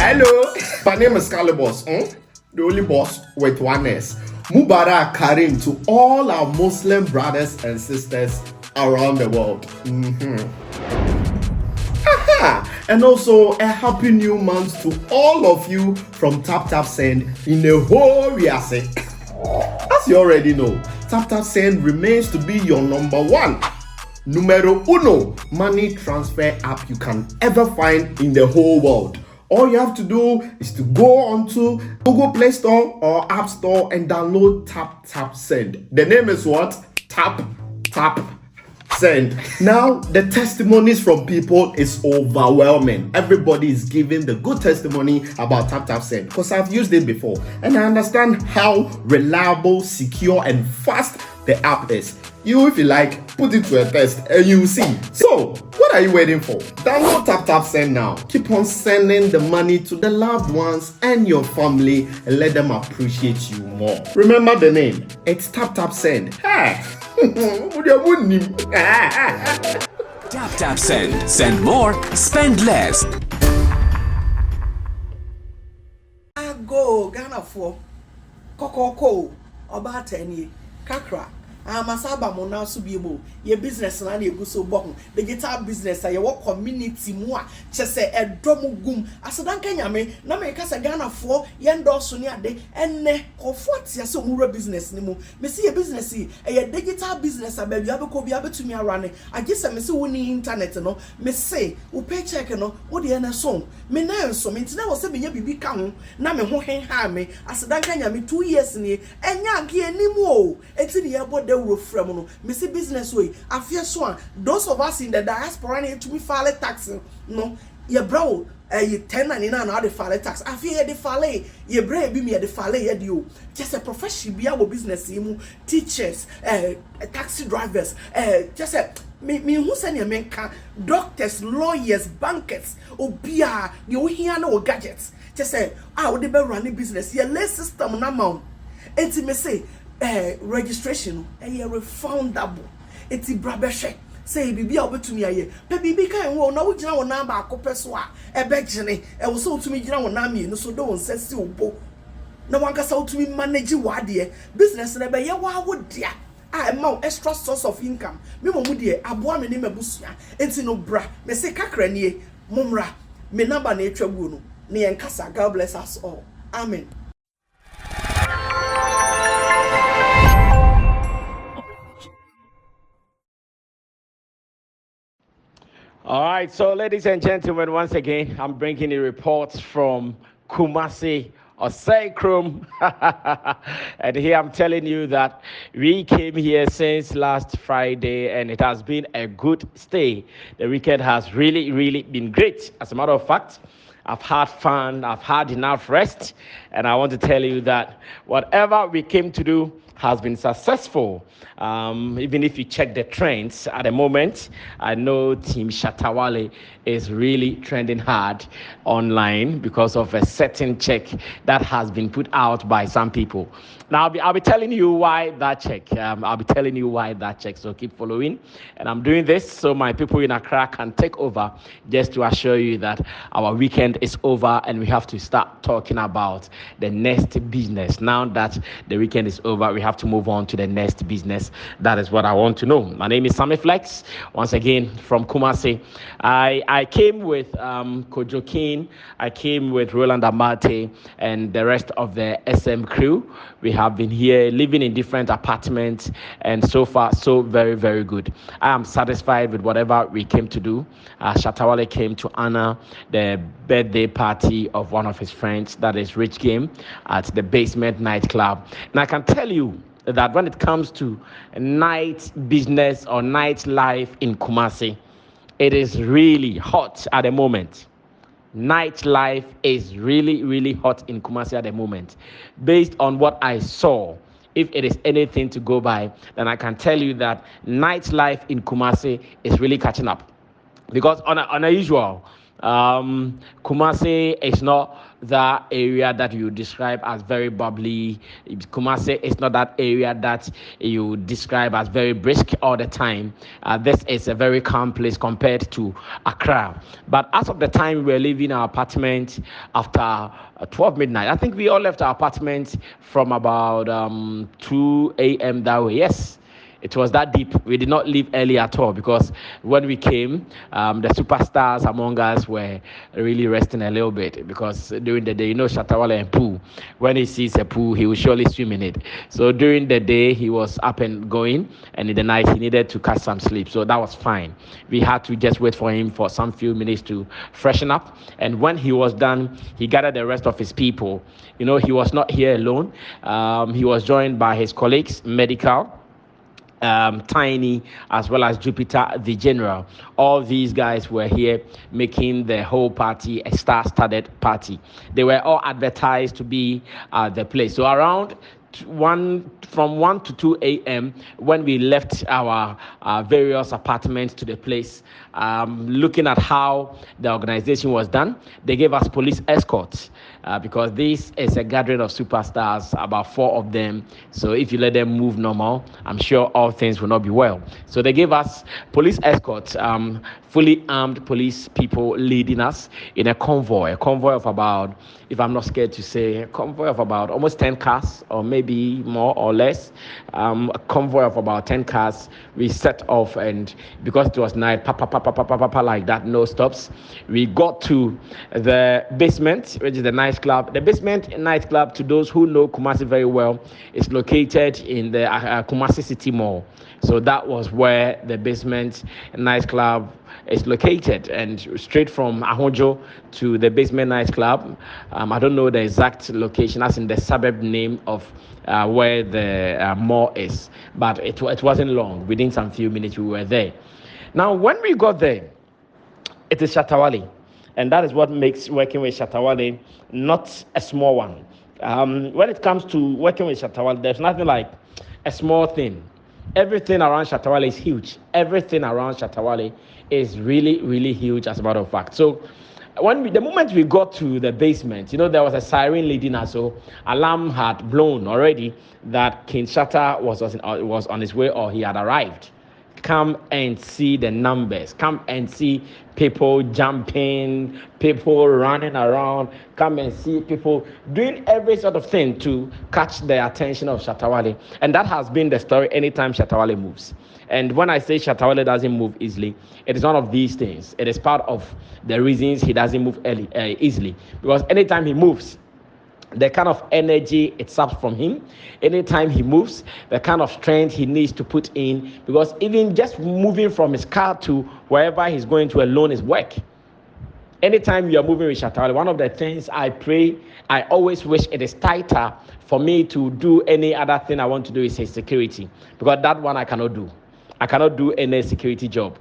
Hello, my name is Calibos, the only boss with one S. Mubarak Karim to all our Muslim brothers and sisters around the world. And also a happy new month to all of you from Tap Tap Send in the whole Riase. As you already know, Tap Tap Send remains to be your number one, numero uno money transfer app you can ever find in the whole world. All you have to do is to go onto Google Play Store or App Store and download Tap Tap Send. The name is what? Tap Tap Send. Now, the testimonies from people is overwhelming. Everybody is giving the good testimony about Tap Tap Send because I've used it before and I understand how reliable, secure, and fast the app is. You, if you like, put it to a test and you will see. So, what are you waiting for? Download Tap Tap Send now. Keep on sending the money to the loved ones and your family and let them appreciate you more. Remember the name. It's Tap Tap Send. Hey. Tap Tap Send. Send more, spend less. I go Ghana for Coco about 10 years. Kakra. Masaba mo na so bi mo ye business na na egu so bo digital business ye wo community mu a chese edom gum asedan kanyame na me kasa Ghana fo ye ndorso ni ade enne kofo tia se omura business ni mu me se ye business ye digital business ababi abeko bi abetumi arane agese me se woni internet no me se wo pay check no wo de na so me na enso me ntina wo se me nya bibi ka ho na me ho hen ha me asedan kanyame 2 years ni enya age animu o eti ni ye bo from no missy business way. I fear so those of us in the diaspora need to be file tax no ye bro you 1099 now the file tax. I fear the file ye brave be me the file ye do just a profession be our business teachers taxi drivers just a me who send your men doctors, lawyers, bankers, obia you hear no gadgets just say I would be running business ye less system na mount enti me say registration refundable. It's brabeshe. Say bibi obetumi aye. Pe bibi kan wo na wo gina wo na ba akopɛ so a ebegene. E wo so otumi gina wo na me no so do won sesi obo. Na wanka sa otumi manage wade business na be ye wa wo dia. A ma extra source of income. Me mo mu de aboa me ne mabusua. Enti no bra. Me se kakra nie. Momra. Me number na etwa guo no. Ne yenkasa. God bless us all. Amen. All right, so ladies and gentlemen, once again, I'm bringing the reports from Kumasi or Saikrum. And here I'm telling you that we came here since last Friday and it has been a good stay. The weekend has really been great. As a matter of fact, I've had fun, I've had enough rest, and I want to tell you that whatever we came to do has been successful. Even if you check the trends at the moment, I know Team Shatta Wale is really trending hard online because of a certain check that has been put out by some people. Now, I'll be telling you why that check. So keep following. And I'm doing this so my people in Accra can take over, just to assure you that our weekend is over and we have to start talking about the next business. Now that the weekend is over, we have to move on to the next business. That is what I want to know. My name is Sammy Flex, once again from Kumasi. I came with Kojo King, I came with Roland Amate and the rest of the SM crew. We have been here living in different apartments, and so far so very good. I am satisfied with whatever we came to do. Shatta Wale came to honor the birthday party of one of his friends, that is Rich Game, at the Basement nightclub. And I can tell you that when it comes to night business or night life in Kumasi, it is really hot at the moment. Nightlife is really hot in Kumasi at the moment. Based on what I saw, if it is anything to go by, then I can tell you that nightlife in Kumasi is really catching up. Because on a usual, Kumasi is not that area that you describe as very bubbly. Kumasi is not that area that you describe as very brisk all the time. This is a very calm place compared to Accra. But as of the time we were leaving our apartment after 12 midnight, I think we all left our apartment from about 2 a.m. that way. Yes, it was that deep. We did not leave early at all because when we came, the superstars among us were really resting a little bit because during the day, Shatta Wale and pool. When he sees a pool, he will surely swim in it. So during the day, he was up and going, and in the night, he needed to catch some sleep. So that was fine. We had to just wait for him for some few minutes to freshen up. And when he was done, he gathered the rest of his people. He was not here alone. He was joined by his colleagues, Medikal, Tinny, as well as Jupitar, the general. All these guys were here making the whole party a star-studded party. They were all advertised to be at the place. So around from 1 to 2 a.m. when we left our various apartments to the place, looking at how the organization was done, they gave us police escorts because this is a gathering of superstars, about 4 of them. So if you let them move normal, I'm sure all things will not be well. So they gave us police escorts, fully armed police people leading us in a convoy of about, if I'm not scared to say, a convoy of about almost 10 cars, or maybe more or less. A convoy of about 10 cars. We set off, and because it was night, like that, no stops. We got to the basement, which is the nightclub. The basement nightclub, to those who know Kumasi very well, is located in the Kumasi City Mall. So that was where the basement nightclub is located, and straight from Ahojo to the basement nightclub. I don't know the exact location, as in the suburb name of where the mall is, but it wasn't long. Within some few minutes, we were there. Now, when we got there, it is Shatta Wale, and that is what makes working with Shatta Wale not a small one. When it comes to working with Shatta Wale, there's nothing like a small thing. Everything around Shatta Wale is huge. Everything around Shatta Wale is really, really huge, as a matter of fact. So the moment we got to the basement, there was a siren leading us. So alarm had blown already that King Shatta was on his way, or he had arrived. Come and see the numbers. Come and see people jumping, people running around. Come and see people doing every sort of thing to catch the attention of Shatta Wale. And that has been the story anytime Shatta Wale moves. And when I say Shatta Wale doesn't move easily, it is one of these things. It is part of the reasons he doesn't move easily. Because anytime he moves, the kind of energy it saps from him, anytime he moves, the kind of strength he needs to put in, because even just moving from his car to wherever he's going to alone is work. Anytime you are moving with Shatta Wale, one of the things I always wish it is tighter for me to do any other thing I want to do is his security, because that one I cannot do. I cannot do any security job.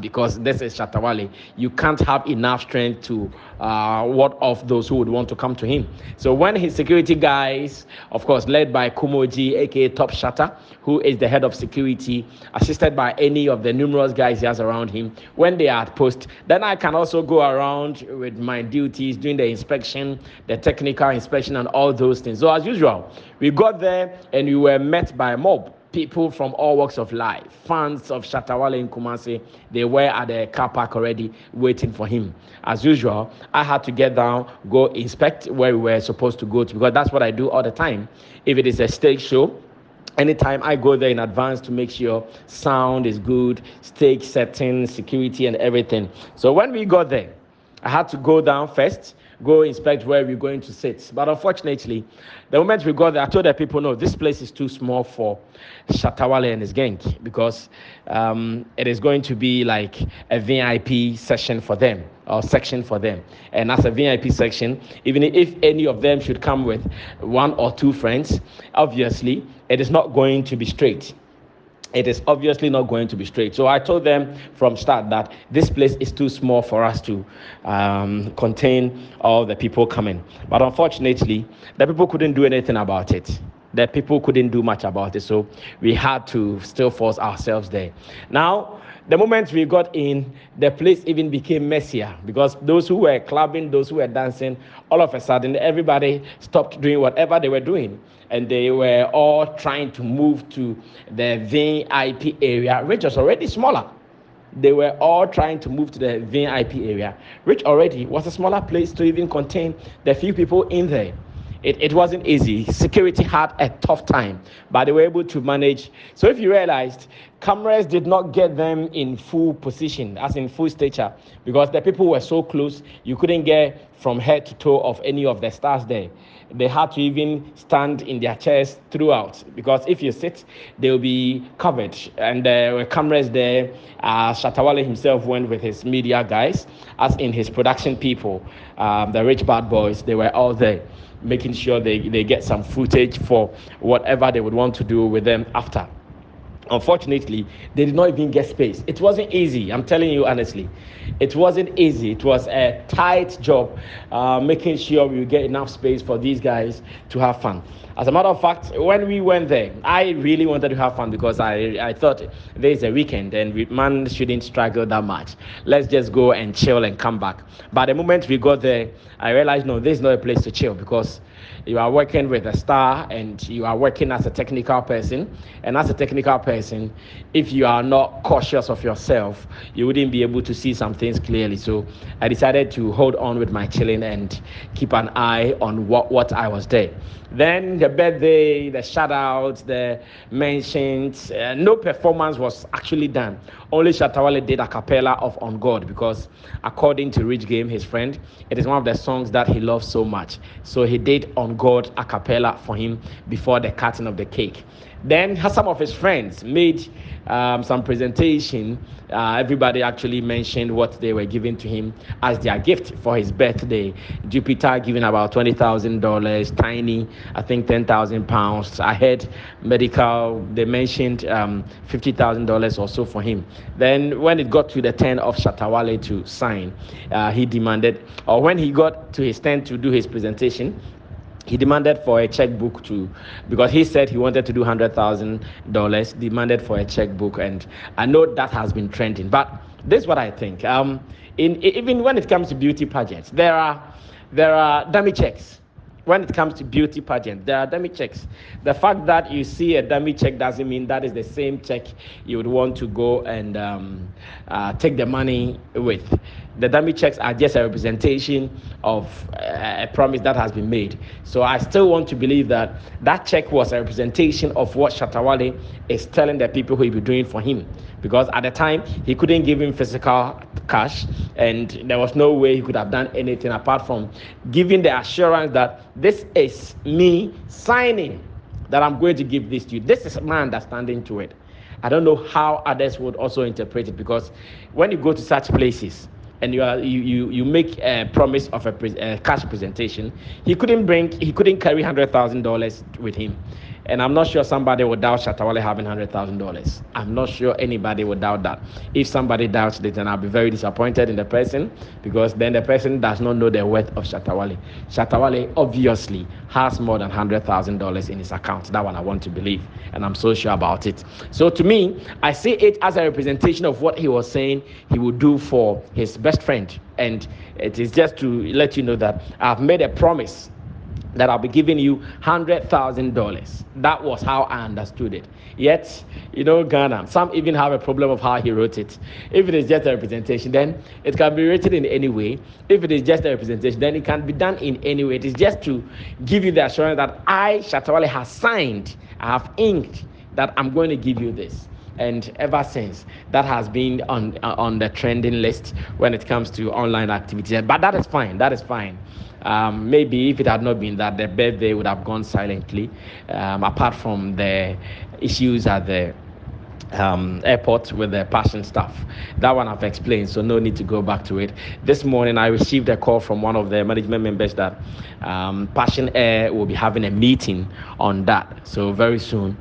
Because this is Shatta Wale. You can't have enough strength to ward off those who would want to come to him. So when his security guys, of course, led by Kumoji, aka Top Shatta, who is the head of security, assisted by any of the numerous guys he has around him, when they are at post, then I can also go around with my duties, doing the inspection, the technical inspection, and all those things. So as usual, we got there and we were met by a mob. People from all walks of life, fans of Shatta Wale in Kumasi, they were at the car park already waiting for him. As usual, I had to get down, go inspect where we were supposed to go to, because that's what I do all the time. If it is a stage show, anytime I go there in advance to make sure sound is good, stage setting, security, and everything. So when we got there, I had to go down first, go inspect where we're going to sit. But unfortunately, the moment we got there, I told the people, no, this place is too small for Shatta Wale and his gang, because it is going to be like a VIP session for them, or section for them. And as a VIP section, even if any of them should come with 1 or 2 friends, obviously, it is not going to be straight. It is obviously not going to be straight. So I told them from start that this place is too small for us to contain all the people coming. But unfortunately, the people couldn't do anything about it. The people couldn't do much about it. So we had to still force ourselves there. Now, The moment we got in, the place even became messier because those who were clubbing, those who were dancing, all of a sudden, everybody stopped doing whatever they were doing. And they were all trying to move to the VIP area, which was already smaller. They were all trying to move to the VIP area, which already was a smaller place to even contain the few people in there. It wasn't easy. Security had a tough time, but they were able to manage. So if you realized, cameras did not get them in full position, as in full stature, because the people were so close, you couldn't get from head to toe of any of the stars there. They had to even stand in their chairs throughout, because if you sit, they'll be covered. And there were cameras there. Shatta himself went with his media guys, as in his production people, the rich bad boys. They were all there, making sure they get some footage for whatever they would want to do with them after. Unfortunately, they did not even get space. It wasn't easy. I'm telling you honestly. It wasn't easy. It was a tight job, making sure we get enough space for these guys to have fun. As a matter of fact, when we went there, I really wanted to have fun because I thought there's a weekend and man shouldn't struggle that much. Let's just go and chill and come back. But the moment we got there, I realized, no, this is not a place to chill because you are working with a star and you are working as a technical person. And as a technical person, if you are not cautious of yourself, you wouldn't be able to see some things clearly. So I decided to hold on with my chilling and keep an eye on what I was there. Then the birthday, the shout-outs, the mentions, no performance was actually done. Only Shatta did a cappella of On God because according to Rich Game, his friend, it is one of the songs that he loves so much. So he did On God a cappella for him before the cutting of the cake. Then some of his friends made some presentation. Everybody actually mentioned what they were giving to him as their gift for his birthday. Jupitar giving about $20,000. Tinny, I think £10,000. I heard Medikal, they mentioned $50,000 or so for him. Then when it got to the turn of Shatta to sign, he demanded, or when he got to his turn to do his presentation, he demanded for a checkbook because he said he wanted to do $100,000, demanded for a checkbook, and I know that has been trending. But this is what I think. Even when it comes to beauty pageants, there are dummy checks. When it comes to beauty pageant, there are dummy checks. The fact that you see a dummy check doesn't mean that is the same check you would want to go and take the money with. The dummy checks are just a representation of a promise that has been made. So I still want to believe that that check was a representation of what Shatta is telling the people who will be doing for him. Because at the time, he couldn't give him physical cash, and there was no way he could have done anything apart from giving the assurance that this is me signing that I'm going to give this to you. This is my understanding to it. I don't know how others would also interpret it, because when you go to such places and you make a promise of a cash presentation, he couldn't carry $100,000 with him. And I'm not sure somebody would doubt Shatta having $100,000. I'm not sure anybody would doubt that. If somebody doubts it, then I'll be very disappointed in the person, because then the person does not know the worth of Shatta. Shatta obviously has more than $100,000 in his account. That one I want to believe, and I'm so sure about it. So to me, I see it as a representation of what he was saying he would do for his best friend. And it is just to let you know that I've made a promise that I'll be giving you $100,000. That was how I understood it. Yet, Ghana, some even have a problem of how he wrote it. If it is just a representation, then it can be written in any way. If it is just a representation, then it can be done in any way. It is just to give you the assurance that I, Shatta, have signed, I have inked that I'm going to give you this. And ever since, that has been on the trending list when it comes to online activities. But that is fine. That is fine. Maybe if it had not been that, the birthday would have gone silently, apart from the issues at the airport with the passion stuff. That one I've explained, so no need to go back to it. This morning I received a call from one of the management members that Passion Air will be having a meeting on that. So very soon,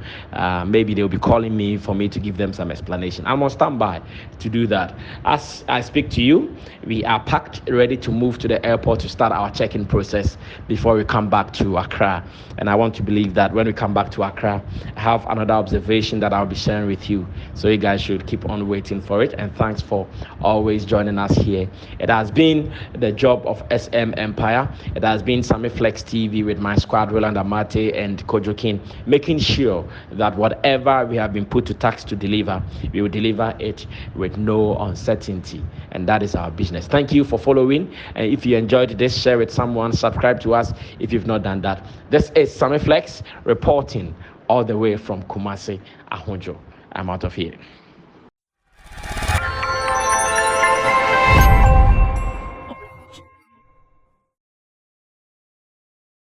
maybe they'll be calling me for me to give them some explanation. I'm on standby to do that. As I speak to you, we are packed, ready to move to the airport to start our check-in process before we come back to Accra. And I want to believe that when we come back to Accra, I have another observation that I'll be sharing with you. do. So you guys should keep on waiting for it. And thanks for always joining us here. It has been the job of SM Empire. It has been Sammy Flex TV with my squad, Roland Amate and Kojo King, making sure that whatever we have been put to task to deliver, we will deliver it with no uncertainty. And that is our business. Thank you for following. And if you enjoyed this, share with someone, subscribe to us if you've not done that. This is Sammy Flex reporting all the way from Kumasi, Ahunjo. I'm out of here.